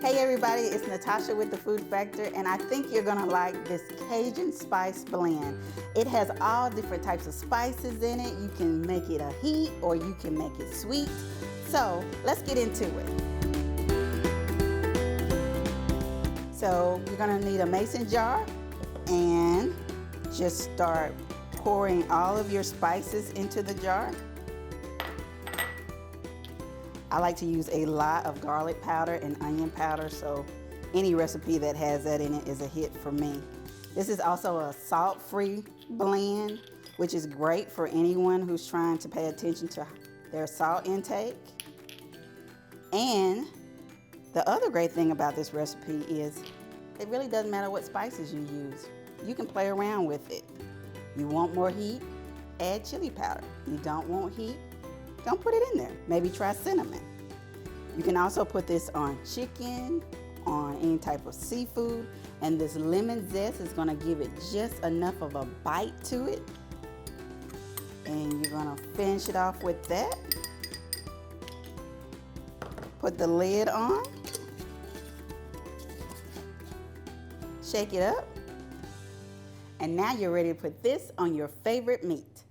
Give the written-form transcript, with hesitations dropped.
Hey everybody, it's Natasha with the Food Factor, and I think you're gonna like this Cajun spice blend. It has all different types of spices in it. You can make it a heat or you can make it sweet. So let's get into it. So you're gonna need a mason jar and just start pouring all of your spices into the jar. I like to use a lot of garlic powder and onion powder, so any recipe that has that in it is a hit for me. This is also a salt-free blend, which is great for anyone who's trying to pay attention to their salt intake. And the other great thing about this recipe is it really doesn't matter what spices you use. You can play around with it. You want more heat? Add chili powder. You don't want heat? Don't put it in there. Maybe try cinnamon. You can also put this on chicken, on any type of seafood, and this lemon zest is gonna give it just enough of a bite to it. And you're gonna finish it off with that. Put the lid on. Shake it up. And now you're ready to put this on your favorite meat.